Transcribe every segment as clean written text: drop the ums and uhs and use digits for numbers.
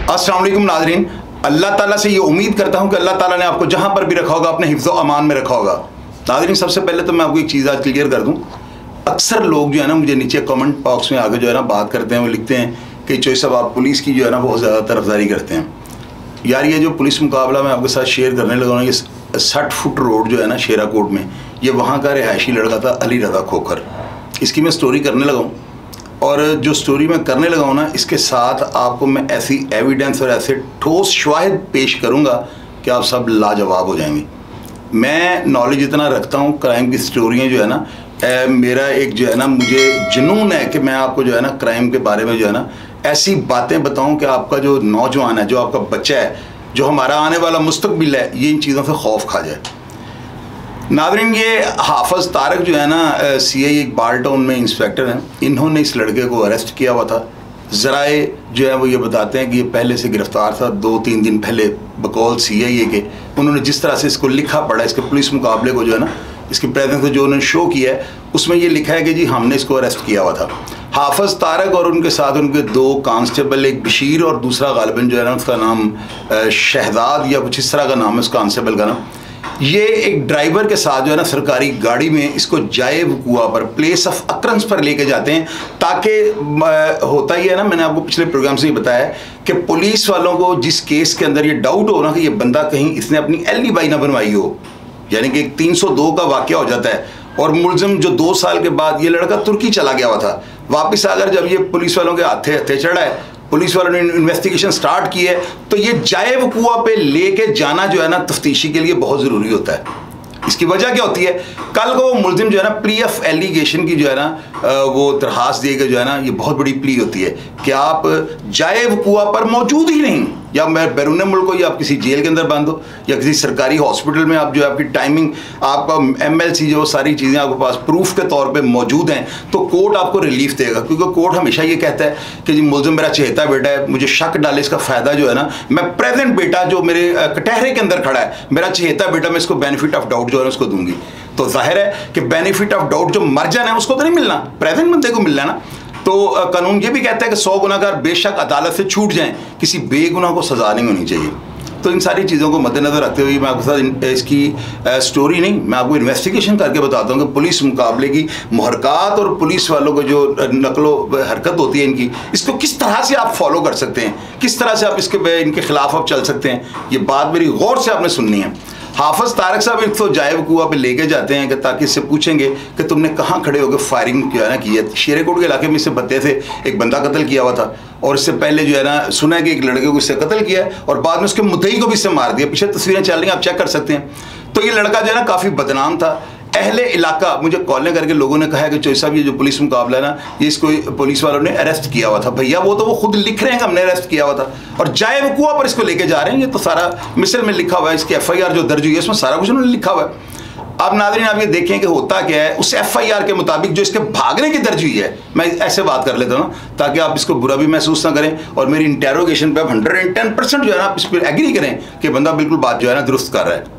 अस्सलाम वालेकुम नाज़रीन, अल्लाह ताला से ये उम्मीद करता हूँ कि अल्लाह ताला ने आपको जहाँ पर भी रखा होगा अपने हिफ्ज़ व अमान में रखा होगा। नाज़रीन, सबसे पहले तो मैं आपको एक चीज़ आज क्लियर कर दूँ। अक्सर लोग जो है ना मुझे नीचे कमेंट बॉक्स में आके जो है ना बात करते हैं, वो लिखते हैं कि चोई साहब आप पुलिस की जो है ना बहुत ज़्यादा तरफदारी करते हैं। यार ये जो पुलिस मुकाबला मैं आपके साथ शेयर करने लगा हूँ, ये 60 फुट रोड जो है ना शेरा कोट में, ये वहाँ का रिहायशी लड़का था अली रज़ा खोखर। इसकी मैं स्टोरी करने लगा हूँ और जो स्टोरी मैं करने लगा हूँ ना, इसके साथ आपको मैं ऐसी एविडेंस और ऐसे ठोस शवाहिद पेश करूँगा कि आप सब लाजवाब हो जाएंगे। मैं नॉलेज इतना रखता हूँ क्राइम की स्टोरियाँ जो है ना, मेरा एक जो है ना मुझे जुनून है कि मैं आपको जो है ना क्राइम के बारे में जो है ना ऐसी बातें बताऊँ कि आपका जो नौजवान है, जो आपका बच्चा है, जो हमारा आने वाला मुस्तकबिल है, ये इन चीज़ों से खौफ खा जाए। नाज़रीन, ये हाफिज़ तारक जो है ना सीआई इकबाल टाउन में इंस्पेक्टर हैं, इन्होंने इस लड़के को अरेस्ट किया हुआ था। ज़राए जो है वो ये बताते हैं कि ये पहले से गिरफ़्तार था, 2-3 दिन पहले बकौल सीआईए के उन्होंने जिस तरह से इसको लिखा पढ़ा, इसके पुलिस मुकाबले को जो है ना इसकी प्रेजेंस को जो उन्होंने शो किया है, उसमें ये लिखा है कि जी हमने इसको अरेस्ट किया हुआ था। हाफिज़ तारक और उनके साथ उनके 2 कांस्टेबल, एक बशीर और दूसरा गालिबन जो है ना उसका नाम शहजाद या कुछ इस तरह का नाम है उस कांस्टेबल का नाम, ये एक ड्राइवर के साथ जो है ना सरकारी गाड़ी में इसको जाए वकूआ पर, प्लेस ऑफ अक्रंस पर लेके जाते हैं, ताकि होता ही है ना, मैंने आपको पिछले प्रोग्राम से ही बताया कि पुलिस वालों को जिस केस के अंदर ये डाउट हो ना कि ये बंदा कहीं इसने अपनी एलिबाई ना बनवाई हो, यानी कि 302 का वाकया हो जाता है और मुलजिम जो 2 साल के बाद ये लड़का तुर्की चला गया हुआ था, वापस आकर जब ये पुलिस वालों के हाथे चढ़ा है, पुलिस वालों ने इन्वेस्टिगेशन स्टार्ट की है, तो ये जाए वकूआ पे लेके जाना जो है ना तफ्तीशी के लिए बहुत ज़रूरी होता है। इसकी वजह क्या होती है, कल को वो मुलजिम जो है ना प्ली ऑफ एलिगेशन की जो है ना वो दरखास्त देकर जो है ना, ये बहुत बड़ी प्ली होती है कि आप जाए वकूआ पर मौजूद ही नहीं, या बैरून मुल्क हो, या आप किसी जेल के अंदर बंद हो, या किसी सरकारी हॉस्पिटल में आप जो है आपकी टाइमिंग, आपका एमएलसी जो सारी चीज़ें आपके पास प्रूफ के तौर पे मौजूद हैं, तो कोर्ट आपको रिलीफ देगा। क्योंकि कोर्ट हमेशा ये कहता है कि जी मुलजिम मेरा चहेता बेटा है, मुझे शक डाले इसका फ़ायदा जो है ना, मैं प्रेजेंट बेटा जो मेरे कटहरे के अंदर खड़ा है, मेरा चहेता बेटा, मैं इसको बेनिफिट ऑफ डाउट जो है उसको दूंगी। तो जाहिर है कि बेनिफिट ऑफ डाउट जो मर जाना है उसको तो नहीं मिलना, प्रेजेंट बंदे को मिलना है ना। तो कानून ये भी कहता है कि 100 गुनाहगार बेशक अदालत से छूट जाएं, किसी बेगुनाह को सजा नहीं होनी चाहिए। तो इन सारी चीज़ों को मद्देनज़र रखते हुए मैं आपके साथ इसकी स्टोरी नहीं, मैं आपको इन्वेस्टिगेशन करके बताता हूँ कि पुलिस मुकाबले की मुहरकात और पुलिस वालों को जो नकलो हरकत होती है इनकी, इसको किस तरह से आप फॉलो कर सकते हैं, किस तरह से आप इनके खिलाफ आप चल सकते हैं, ये बात मेरी गौर से आपने सुननी है। हाफिज़ तारक साहब एक तो जाए वकूआ पे लेके जाते हैं कि ताकि इससे पूछेंगे कि तुमने कहाँ खड़े होकर फायरिंग जो है ना की है। शेरेकोट के इलाके में इससे पत्ते से एक बंदा कत्ल किया हुआ था और इससे पहले जो है ना सुना है कि एक लड़के को इससे कत्ल किया है और बाद में उसके मुद्दई को भी इससे मार दिया। पीछे तस्वीरें चल रही हैं, आप चेक कर सकते हैं। तो ये लड़का जो है ना काफ़ी बदनाम था। अहले इलाका मुझे कॉलें करके लोगों ने कहा है कि चोई साहब ये जो पुलिस मुकाबला है ना, ये इसको पुलिस वालों ने अरेस्ट किया हुआ था। भैया वो तो वो खुद लिख रहे हैं कि हमने अरेस्ट किया हुआ था और जाए वकूआ पर इसको लेके जा रहे हैं। ये तो सारा मिसल में लिखा हुआ है, इसकी FIR जो दर्ज हुई है उसमें सारा कुछ उन्होंने लिखा हुआ है। अब नाज़रीन आप ये देखें कि होता क्या है, उस FIR के मुताबिक जो इसके भागने की दर्ज हुई है, मैं ऐसे बात कर लेता हूँ ताकि आप इसको बुरा भी महसूस ना करें और मेरी इंटेरोगेशन पे आप 110% जो है ना आप इस पर एग्री करें कि बंदा बिल्कुल बात जो है ना दुरुस्त कर रहा है।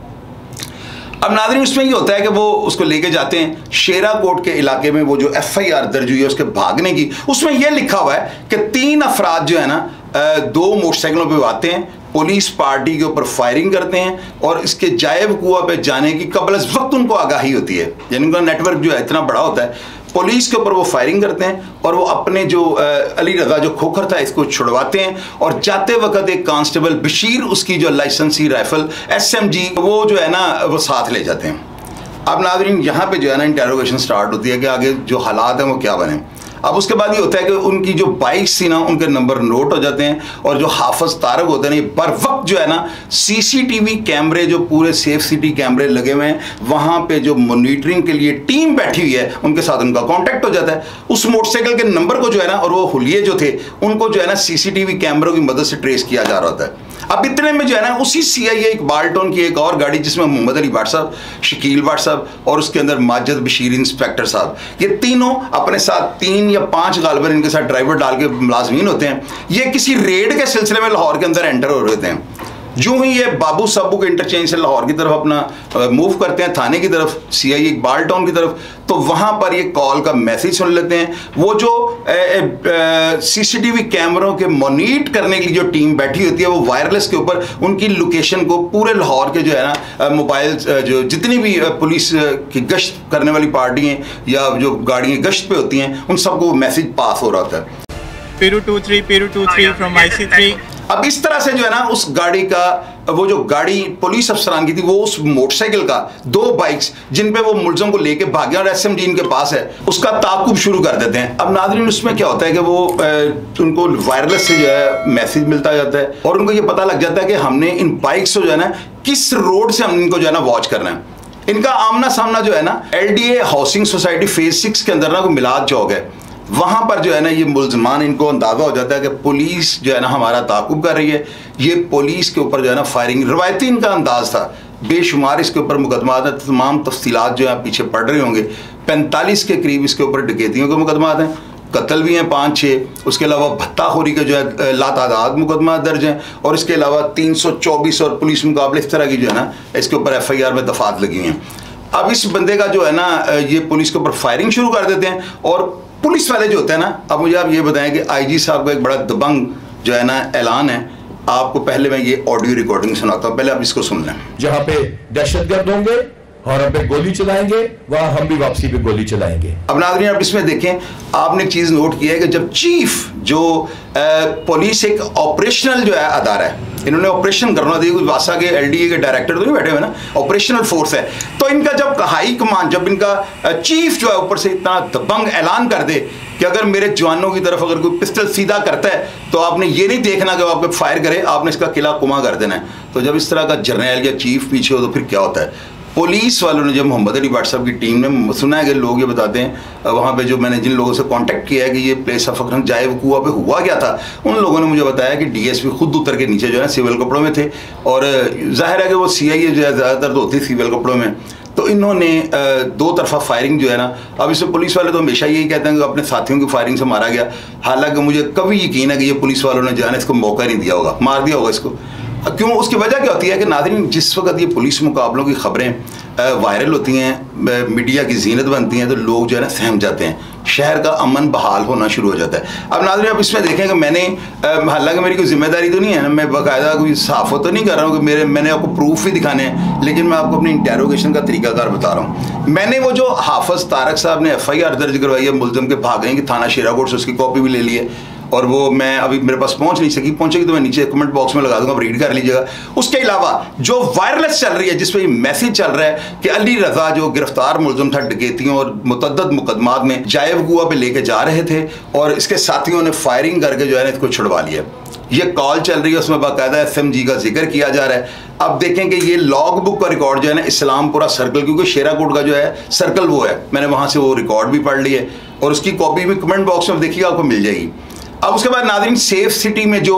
अब नाज़रीन उसमें ये होता है कि वो उसको लेके जाते हैं शेरा कोट के इलाके में, वो जो FIR दर्ज हुई है उसके भागने की, उसमें यह लिखा हुआ है कि 3 अफराद जो है ना 2 मोटरसाइकिलों पे आते हैं, पुलिस पार्टी के ऊपर फायरिंग करते हैं और इसके जाए वकूआ पे जाने की कबल अज़ वक्त उनको आगाही होती है, यानी उनका नेटवर्क जो है इतना बड़ा होता है। पुलिस के ऊपर वो फायरिंग करते हैं और वो अपने जो अली रज़ा जो खोखर था इसको छुड़वाते हैं और जाते वक्त एक कांस्टेबल बशीर उसकी जो लाइसेंसी राइफल SMG वो जो है ना वो साथ ले जाते हैं। अब नाज़रीन यहाँ पे जो है ना इंटेरोगेशन स्टार्ट होती है कि आगे जो हालात हैं वो क्या बने। अब उसके बाद ये होता है कि उनकी जो बाइक्स थी ना उनके नंबर नोट हो जाते हैं और जो हाफिज़ तारक होते हैं ये बर वक्त जो है ना CCTV कैमरे जो पूरे सेफ सिटी कैमरे लगे हुए हैं वहाँ पे जो मॉनिटरिंग के लिए टीम बैठी हुई है उनके साथ उनका कांटेक्ट हो जाता है। उस मोटरसाइकिल के नंबर को जो है ना और वो हुलिये जो थे उनको जो है ना CCTV कैमरों की मदद से ट्रेस किया जा रहा होता है। अब इतने में जो है ना उसी CIA इकबाल टाउन की एक और गाड़ी जिसमें मोहम्मद अली भट्ट साहब, शकील भट्ट साहब और उसके अंदर माजिद बशीर इंस्पेक्टर साहब, ये तीनों अपने साथ 3 या 5 गालिबन इनके साथ ड्राइवर डाल के मुलाजमीन होते हैं। ये किसी रेड के सिलसिले में लाहौर के अंदर एंटर हो रहे थे। जो ही ये बाबू साबू के इंटरचेंज से लाहौर की तरफ अपना मूव करते हैं, थाने की तरफ, CI इकबाल टाउन की तरफ, तो वहाँ पर ये कॉल का मैसेज सुन लेते हैं। वो जो CCTV कैमरों के मॉनिटर करने की जो टीम बैठी होती है, वो वायरलेस के ऊपर उनकी लोकेशन को पूरे लाहौर के जो है ना मोबाइल जो जितनी भी पुलिस की गश्त करने वाली पार्टी हैं या जो गाड़ियाँ गश्त पे होती हैं, उन सबको मैसेज पास हो रहा होता है। Peru 23 from IC3। अब इस तरह से जो है ना उस गाड़ी का, वो जो गाड़ी पुलिस अफसरान की थी, वो उस मोटरसाइकिल का 2 बाइक्स जिन पे वो मुलजम को लेके भागे और SMG इनके पास है, उसका ताकुब शुरू कर देते हैं। अब नाज़रीन उसमें क्या होता है कि वो उनको वायरलेस से जो है मैसेज मिलता जाता है और उनको ये पता लग जाता है कि हमने इन बाइक्स को जो है ना किस रोड से हम इनको जो है ना वॉच करना है। इनका आमना सामना जो है ना LDA हाउसिंग सोसाइटी फेज 6 के अंदर ना कोई मिलाद चौक है, वहाँ पर जो है ना ये मुलजमान, इनको अंदाज़ा हो जाता है कि पुलिस जो है ना हमारा ताकुब कर रही है। ये पुलिस के ऊपर जो है ना फायरिंग, रवायती इनका अंदाज़ था, बेशुमार इसके ऊपर मुकदमात हैं, तमाम तफसीलात जो है पीछे पड़ रहे होंगे। 45 के करीब इसके ऊपर डकैतियों के मुकदमात हैं, कत्ल भी हैं 5-6, उसके अलावा भत्ताखोरी के जो है लातादाद मुकदमा दर्ज हैं, और इसके अलावा 324 और पुलिस मुकाबले इस तरह की जो है ना इसके ऊपर FIR में दफात लगी हैं। अब इस बंदे का जो है ना ये पुलिस के ऊपर फायरिंग शुरू कर देते हैं, और पुलिस वाले जो होते हैं ना, अब मुझे आप ये बताएं कि IG साहब का एक बड़ा दबंग जो है ना ऐलान है। आपको पहले मैं ये ऑडियो रिकॉर्डिंग सुनाता हूँ, पहले आप इसको सुन लें। जहाँ पे दहशतगर्द होंगे और हम पे गोली चलाएंगे, वहां हम भी वापसी पे गोली चलाएंगे। अब नाज़रीन आप इसमें देखें, आपने एक चीज़ नोट की है कि जब चीफ जो पुलिस एक ऑपरेशनल जो है अदारा है, इन्होंने ऑपरेशन करना दिया, कोई वासा के LDA के डायरेक्टर तो नहीं बैठे हुए ना, ऑपरेशनल फोर्स है, तो इनका जब हाई कमांड, जब इनका चीफ जो है ऊपर से इतना दबंग ऐलान कर दे कि अगर मेरे जवानों की तरफ अगर कोई पिस्टल सीधा करता है तो आपने ये नहीं देखना कि वो आप पे फायर करे, आपने इसका किला कुमा कर देना है। तो जब इस तरह का जर्नैल या चीफ पीछे हो तो फिर क्या होता है। पुलिस वालों ने, जब मोहम्मद अली भट्ट साहब की टीम ने सुना है कि लोग ये बताते हैं वहाँ पे, जो मैंने जिन लोगों से कांटेक्ट किया है कि ये प्लेस ऑफ अकरम जाए वकूआ पे हुआ क्या था, उन लोगों ने मुझे बताया कि DSP खुद उतर के नीचे जो है सिविल कपड़ों में थे, और जाहिर है कि वो CI जो है ज़्यादातर तो होती सिविल कपड़ों में, तो इन्होंने 2 तरफा फायरिंग जो है ना, अब इसमें पुलिस वाले तो हमेशा यही कहते हैं कि अपने साथियों की फायरिंग से मारा गया, हालांकि मुझे कभी यकीन है कि ये पुलिस वालों ने जो है ना इसको मौका नहीं दिया होगा, मार दिया होगा इसको। क्यों? उसकी वजह क्या होती है कि नाज़रीन जिस वक्त ये पुलिस मुकाबलों की खबरें वायरल होती हैं, मीडिया की जीनत बनती हैं, तो लोग जो है ना सहम जाते हैं, शहर का अमन बहाल होना शुरू हो जाता है। अब नाज़रीन आप इसमें देखें कि मैंने, हालांकि मेरी कोई जिम्मेदारी तो नहीं है ना, मैं बाकायदा कोई सहाफ़त तो नहीं कर रहा हूँ कि मैंने आपको प्रूफ भी दिखाने हैं, लेकिन मैं आपको अपनी इंटेरोगेशन का तरीकाकार बता रहा हूँ। मैंने वो जो हाफिज़ तारक साहब ने FIR दर्ज करवाई है मुलजम के भागने की थाना शेराकोट से, उसकी कॉपी भी ले ली है, और वो मैं अभी मेरे पास पहुंच नहीं सकी, पहुंचेगी तो मैं नीचे कमेंट बॉक्स में लगा दूंगा, आप रीड कर लीजिएगा। उसके अलावा जो वायरलेस चल रही है जिस पे मैसेज चल रहा है कि अली रजा जो गिरफ्तार मुलजम था डकैतियों और मुतअद्दिद मुकदमात में, जायब गुआ पे लेके जा रहे थे और इसके साथियों ने फायरिंग करके जो है ना इसको छुड़वा लिया। ये कॉल चल रही है, उसमें बाकायदा SMG का जिक्र किया जा रहा है। अब देखें कि ये लॉग बुक का रिकॉर्ड जो है ना इस्लामपुरा सर्कल, क्योंकि शेराकोट का जो है सर्कल वो है, मैंने वहाँ से वो रिकॉर्ड भी पढ़ ली है और उसकी कॉपी भी कमेंट बॉक्स में देखिएगा, आपको मिल जाएगी। अब उसके बाद नाज़रीन सेफ सिटी में जो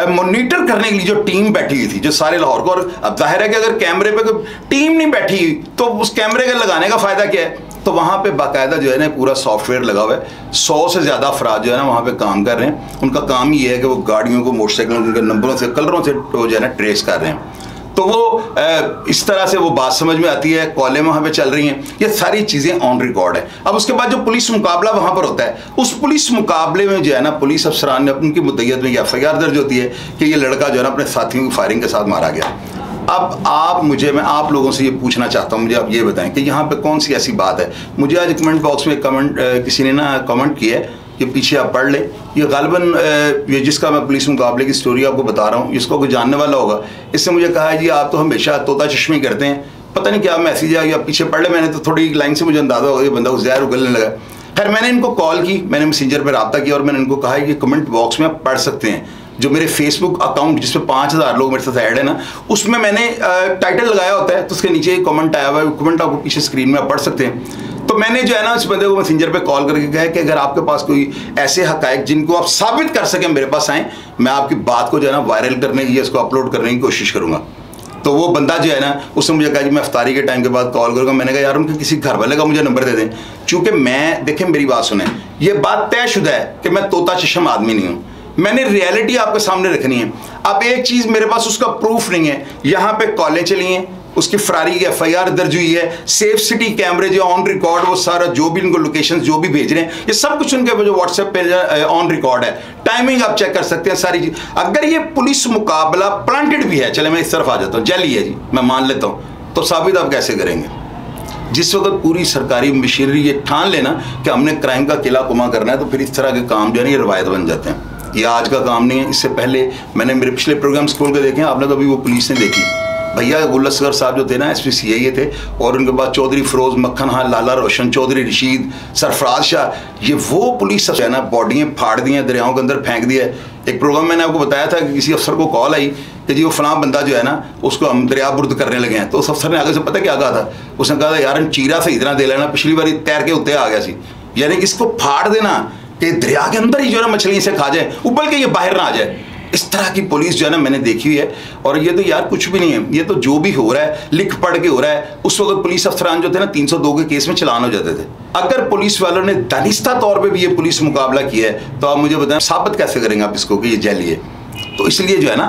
मॉनिटर करने के लिए जो टीम बैठी हुई थी, जो सारे लाहौर को, और अब जाहिर है कि अगर कैमरे पे कोई टीम नहीं बैठी तो उस कैमरे का लगाने का फ़ायदा क्या है। तो वहाँ पे बाकायदा जो है ना पूरा सॉफ्टवेयर लगा हुआ है, 100 से ज़्यादा अफराद जो है ना वहाँ पे काम कर रहे हैं। उनका काम ये है कि वो गाड़ियों को, मोटरसाइकिलों के नंबरों से, कलरों से जो है ना ट्रेस कर रहे हैं। तो वो इस तरह से वो बात समझ में आती है, कॉलें वहाँ पे चल रही हैं, ये सारी चीज़ें ऑन रिकॉर्ड है। अब उसके बाद जो पुलिस मुकाबला वहाँ पर होता है, उस पुलिस मुकाबले में जो है ना पुलिस अफसरान ने उनकी मुद्दत में FIR दर्ज होती है कि ये लड़का जो है ना अपने साथियों की फायरिंग के साथ मारा गया। अब मैं आप लोगों से ये पूछना चाहता हूँ, मुझे आप ये बताएं कि यहाँ पे कौन सी ऐसी बात है। मुझे आज कमेंट बॉक्स में किसी ने ना कमेंट किया है, ये पीछे आप पढ़ लें, ये गालिबन ये जिसका मैं पुलिस मुकाबले की स्टोरी आपको बता रहा हूँ, इसको कोई जानने वाला होगा। इससे मुझे कहा है जी आप तो हमेशा तोता चश्मी करते हैं, पता नहीं क्या मैसेज आ गया, पीछे पढ़ ले। मैंने तो थोड़ी लाइन से मुझे अंदाज़ा होगा ये बंदा को ज़हर उगलने लगा। खैर मैंने इनको कॉल की, मैंने मैसेंजर पर रब्ता किया और मैंने इनको कहा कि कमेंट बॉक्स में आप पढ़ सकते हैं। जो मेरे फेसबुक अकाउंट जिसमें 5000 लोग मेरे साथ ऐड है ना, उसमें मैंने टाइटल लगाया होता है, तो उसके नीचे एक कमेंट आया हुआ है, कमेंट आपको पीछे स्क्रीन में आप पढ़ सकते हैं। तो मैंने जो है ना उस बंदे को मैसेंजर पे कॉल करके कहा कि अगर आपके पास कोई ऐसे हकायक जिनको आप साबित कर सकें मेरे पास आएँ, मैं आपकी बात को जो है ना वायरल करने की, इसको अपलोड करने की कोशिश करूँगा। तो वो बंदा जो है ना उसने मुझे कहा जी मैं इफ्तारी के टाइम के बाद कॉल करूँगा। मैंने कहा यार उनके किसी घर वाले का मुझे नंबर दे दें, चूँकि मैं, देखें मेरी बात सुने, ये बात तयशुदा है कि मैं तोता चश्म आदमी नहीं हूँ। मैंने रियलिटी आपके सामने रखनी है। अब एक चीज़ मेरे पास उसका प्रूफ नहीं है, यहाँ पे कॉलें चली हैं, उसकी फरारी की FIR दर्ज हुई है, सेफ सिटी कैमरे जो ऑन रिकॉर्ड, वो सारा जो भी इनको लोकेशन जो भी भेज रहे हैं, ये सब कुछ उनके जो व्हाट्सएप पे ऑन रिकॉर्ड है। टाइमिंग आप चेक कर सकते हैं सारी चीज। अगर ये पुलिस मुकाबला प्लांटेड भी है, चले मैं इस तरफ आ जाता हूँ, जाली है जी, मैं मान लेता हूँ, तो साबित आप कैसे करेंगे? जिस वक्त पूरी सरकारी मशीनरी ये ठान लेना कि हमने क्राइम का किला कुमा करना है, तो फिर इस तरह के काम जो है ये रवायत बन जाते हैं। ये आज का काम नहीं है। इससे पहले मैंने मेरे पिछले प्रोग्राम्स खोल के देखे, आपने कभी वो पुलिस ने देखी? भैया गुल असगर साहब जो थे ना SPCA थे, और उनके बाद चौधरी फिरोज मक्खन खान, लाला रोशन चौधरी, रशीद, सरफराज शाह, ये वो पुलिस है ना, बॉडियाँ फाड़ दी हैं, दरियाओं के अंदर फेंक दिया है। एक प्रोग्राम मैंने आपको बताया था कि किसी अफसर को कॉल आई कि जी वो फलां बंदा जो है ना उसको हम दरिया बुर्द करने लगे हैं, तो उस अफसर ने आगे से पता क्या कहा था? उसने कहा था यार चीरा से इतना दे लेना, पिछली बार तैर के उत्ते आ गया सी। यानी कि इसको फाड़ देना कि दरिया के अंदर ही जो है ना मछली से खा जाए, उबल के ये बाहर ना आ जाए। इस तरह की पुलिस जो है ना मैंने देखी हुई है। और ये तो यार कुछ भी नहीं है, ये तो जो भी हो रहा है लिख पढ़ के हो रहा है। उस वक्त पुलिस अफसरान जो थे ना 302 के केस में चलान हो जाते थे। अगर पुलिस वालों ने दानिस्ता तौर पे भी ये पुलिस मुकाबला किया है, तो आप मुझे बताएं साबित कैसे करेंगे आप इसको कि ये जैली है? तो इसलिए जो है ना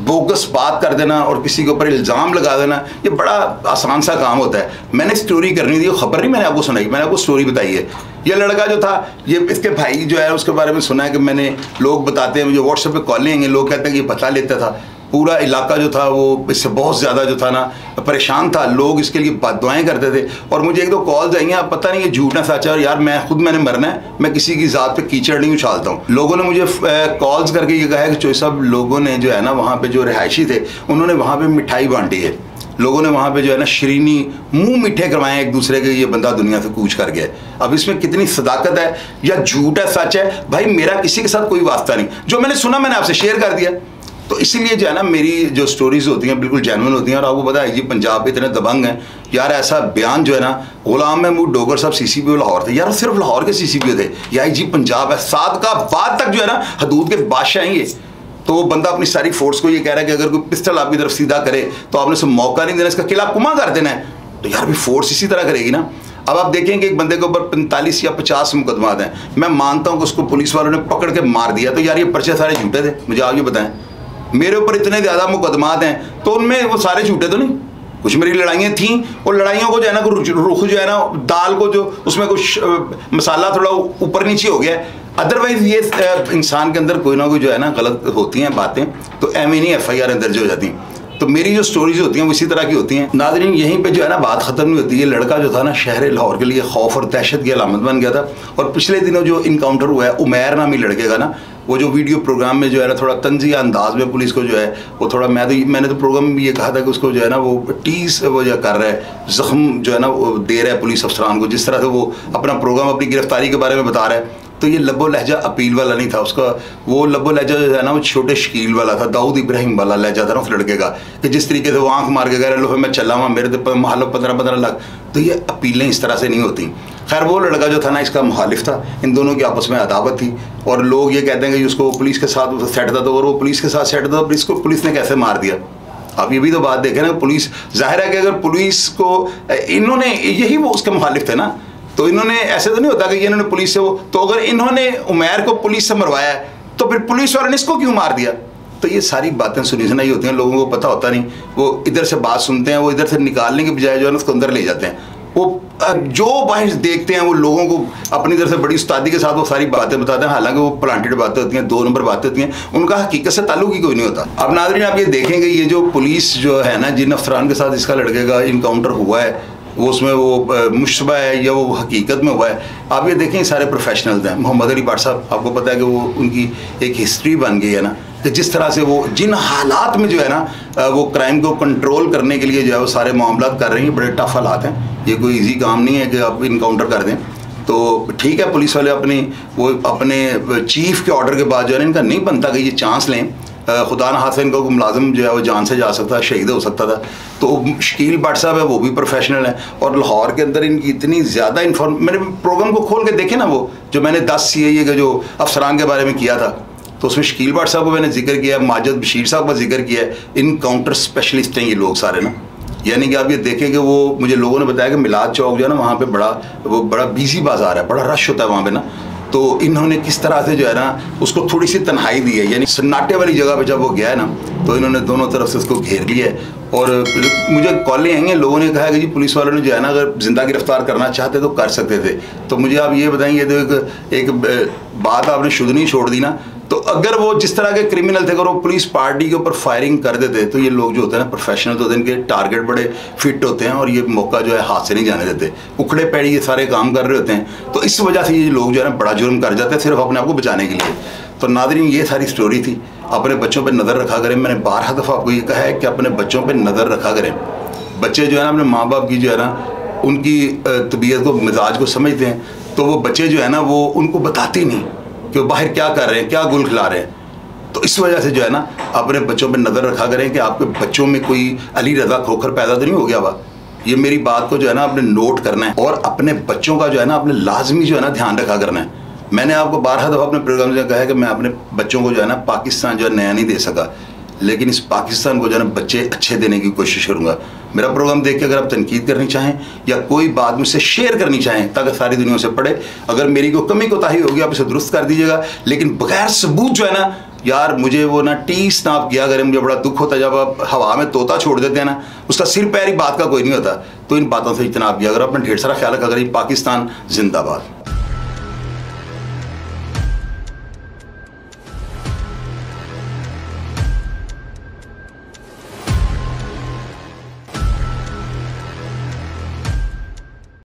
बोगस बात कर देना और किसी के ऊपर इल्ज़ाम लगा देना, ये बड़ा आसान सा काम होता है। मैंने स्टोरी करनी थी, खबर नहीं मैंने आपको सुनाई, मैंने आपको स्टोरी बताई है। ये लड़का जो था, ये इसके भाई जो है उसके बारे में सुना है कि मैंने, लोग बताते हैं, मुझे व्हाट्सएप पे कॉलें आएंगे, लोग कहते हैं कि ये पता लेता था। पूरा इलाका जो था वो इससे बहुत ज़्यादा जो था ना परेशान था, लोग इसके लिए बददुआएं करते थे। और मुझे एक दो कॉल्स आई हैं, आप पता नहीं ये झूठ ना सच है, और यार मैंने मरना है, मैं किसी की ज़ात पे कीचड़ नहीं उछालता हूँ। लोगों ने मुझे कॉल्स करके ये कहा है कि चोई साहब लोगों ने जो है ना वहाँ पे जो रिहायशी थे उन्होंने वहाँ पे मिठाई बांटी है, लोगों ने वहाँ पे जो है ना शरीनी मुंह मीठे करवाए एक दूसरे के, ये बंदा दुनिया से कूच कर गया है। अब इसमें कितनी सदाकत है या झूठ है सच है, भाई मेरा किसी के साथ कोई वास्ता नहीं, जो मैंने सुना मैंने आपसे शेयर कर दिया। तो इसीलिए जो है ना मेरी जो स्टोरीज होती हैं बिल्कुल जेन्युइन होती हैं। और आपको पता है जी पंजाब इतने दबंग हैं यार, ऐसा बयान जो है ना, गुलाम महमूद डोगर साहब CCPO लाहौर थे यार, सिर्फ लाहौर के CCPO थे, या जी पंजाब है, सादकाबाद तक जो है ना हदूद के बादशाह हैं ये। तो वो बंदा अपनी सारी फोर्स को ये कह रहा है कि अगर कोई पिस्टल आपकी तरफ सीधा करे तो आपने उसे मौका नहीं देना, इसका किला कुमा कर देना है। तो यार भी फोर्स इसी तरह करेगी ना। अब आप देखेंगे एक बंदे के ऊपर 45 या 50 मुकदमात हैं, मैं मानता हूँ कि उसको पुलिस वालों ने पकड़ के मार दिया, तो यार ये पर्चे सारे झूठे थे। मुझे आप ये बताएं, मेरे ऊपर इतने ज़्यादा मुकदमात हैं तो उनमें वो सारे झूठे तो नहीं, कुछ मेरी लड़ाइयाँ थीं, और लड़ाइयों को जो है ना रुख जो है ना, दाल को जो उसमें कुछ मसाला थोड़ा ऊपर नीचे हो गया, अदरवाइज ये इंसान के अंदर कोई ना कोई जो है ना गलत होती हैं बातें, तो एवं नहीं FIR दर्ज हो जाती। तो मेरी जो स्टोरीज होती हैं वो इसी तरह की होती हैं। नाज़रीन यहीं पे जो है ना बात ख़त्म नहीं होती है। लड़का जो था ना शहर लाहौर के लिए खौफ और दहशत की अलामत बन गया था। और पिछले दिनों जो इनकाउंटर हुआ है उमैर नामी लड़के का ना, वो जो वीडियो प्रोग्राम में जो है ना थोड़ा तंज़िया अंदाज में पुलिस को जो है वो थोड़ा, मैंने तो प्रोग्राम में ये कहा था कि उसको जो है ना वो टीस वो जो कर रहा है, ज़ख्म जो है ना वो दे रहा है पुलिस अफसरान को, जिस तरह से वो अपना प्रोग्राम अपनी गिरफ्तारी के बारे में बता रहा है। तो ये लबो लहजा अपील वाला नहीं था उसका, वो लबो लहजा जो है ना वो छोटे शकील वाला था, दाऊद इब्राहिम वाला लहजा था ना उस लड़के का, कि जिस तरीके से वो आंख मार के कह रहे लो मैं चला हुआ मेरे तो महलो 15-15 लाख। तो ये अपीलें इस तरह से नहीं होती। खैर वो लड़का जो था ना इसका मुखालिफ था, इन दोनों की आपस में अदावत थी, और लोग ये कहते हैं कि उसको पुलिस के साथ सेट था, तो और वो पुलिस के साथ सेट था, इसको पुलिस ने कैसे मार दिया। आप ये भी तो बात देखें ना, पुलिस जाहिर है कि अगर पुलिस को इन्होंने, यही वो उसके मुखालिफ थे ना, तो इन्होंने ऐसे तो नहीं होता कि ये इन्होंने पुलिस से वो, तो अगर इन्होंने उमैर को पुलिस से मरवाया तो फिर पुलिस वालों ने इसको क्यों मार दिया। तो ये सारी बातें सुनी सुनाई होती हैं, लोगों को पता होता नहीं, वो इधर से बात सुनते हैं, वो इधर से निकालने के बजाय जो है ना उसको अंदर ले जाते हैं। वो जो बाहर देखते हैं वो लोगों को अपनी तरफ से बड़ी उस्तादी के साथ वो सारी बातें बताते हैं, हालांकि वो प्लांटेड बातें होती हैं, 2 नंबर बातें होती हैं, उनका हकीकत से ताल्लुक ही कोई नहीं होता। अब नाज़रीन आप ये देखेंगे ये जो पुलिस जो है ना, जिन अफसरान के साथ इसका लड़के का इनकाउंटर हुआ है, वो उसमें वो मुशबा है या वो हकीकत में हुआ है, आप ये देखें सारे प्रोफेशनल्स हैं। मोहम्मद अली भट्ट साहब, आपको पता है कि वो उनकी एक हिस्ट्री बन गई है ना, कि जिस तरह से वो जिन हालात में जो है ना वो क्राइम को कंट्रोल करने के लिए जो है वो सारे मामला कर रही हैं, बड़े टफ हालात हैं, ये कोई इजी काम नहीं है कि आप इनकाउंटर कर दें। तो ठीक है पुलिस वाले अपने चीफ के ऑर्डर के बाद जो है ना, इनका नहीं बनता कि ये चांस लें, खुदा न हादसा इनका कोई मुलाजिम जो है वो जान से जा सकता है, शहीद हो सकता था। तो शकील भट्ट साहब है वो भी प्रोफेशनल है, और लाहौर के अंदर इनकी इतनी ज़्यादा मैंने प्रोग्राम को खोल के देखे ना, वो जो मैंने 10 CIA के जो अफसरान के बारे में किया था, तो उसमें शकील भट्ट साहब को मैंने जिक्र किया, माजिद बशीर साहब का जिक्र किया है, इनकाउंटर स्पेशलिस्ट हैं ये लोग सारे ना। यानी कि आप ये देखें कि वो मुझे लोगों ने बताया कि मिलाद चौक जो है ना वहाँ पे बड़ा बिजी बाजार है, बड़ा रश होता है वहाँ पे ना, तो इन्होंने किस तरह से जो है ना उसको थोड़ी सी तन्हाई दी है, यानी सन्नाटे वाली जगह पे जब वो गया है ना तो इन्होंने दोनों तरफ से उसको घेर लिया है। और मुझे कॉलें आएंगे, लोगों ने कहा कि जी पुलिस वालों ने जो है ना अगर जिंदा गिरफ्तार करना चाहते तो कर सकते थे। तो मुझे आप ये बताएंगे, तो एक बात आपने शुद्ध नहीं छोड़ दी ना, तो अगर वो जिस तरह के क्रिमिनल थे, अगर वो पुलिस पार्टी के ऊपर फायरिंग कर देते तो ये लोग जो होते हैं ना प्रोफेशनल तो होते हैं, इनके टारगेट बड़े फिट होते हैं और ये मौका जो है हाथ से नहीं जाने देते, उखड़े पैड़ी ये सारे काम कर रहे होते हैं। तो इस वजह से ये लोग जो है ना बड़ा जुर्म कर जाते हैं सिर्फ अपने आप को बचाने के लिए। तो नादरीन ये सारी स्टोरी थी। अपने बच्चों पर नज़र रखा करें। मैंने 12 दफ़ा आपको ये कहा है कि अपने बच्चों पर नज़र रखा करें। बच्चे जो है ना अपने माँ बाप की जो है ना उनकी तबीयत को, मिजाज को समझते हैं, तो वो बच्चे जो है ना वो उनको बताते नहीं कि वो बाहर क्या कर रहे हैं, क्या गुल खिला रहे हैं। तो इस वजह से जो है ना अपने बच्चों पर नज़र रखा करें कि आपके बच्चों में कोई अली रज़ा खोखर पैदा तो नहीं हो गया हुआ। ये मेरी बात को जो है ना आपने नोट करना है और अपने बच्चों का जो है ना आपने लाजमी जो है ना ध्यान रखा करना है। मैंने आपको 12 दफ़ा अपने प्रोग्राम में कहा है कि मैं अपने बच्चों को जो है ना पाकिस्तान जो है नया नहीं दे सका, लेकिन इस पाकिस्तान को जो है ना बच्चे अच्छे देने की कोशिश करूँगा। मेरा प्रोग्राम देख के अगर आप तनकीद करनी चाहें या कोई बात मुझसे शेयर करनी चाहें ताकि सारी दुनिया से पढ़े, अगर मेरी कोई कमी कोताही होगी आप इसे दुरुस्त कर दीजिएगा, लेकिन बगैर सबूत जो है ना यार मुझे वो ना टीस ना आप किया करें। मुझे बड़ा दुख होता है जब आप हवा में तोता छोड़ देते हैं ना, उसका सिर पैर ही बात का कोई नहीं होता। तो इन बातों से इतना आप किया अगर अपना ढेर सारा ख्याल रखा करें। पाकिस्तान जिंदाबाद।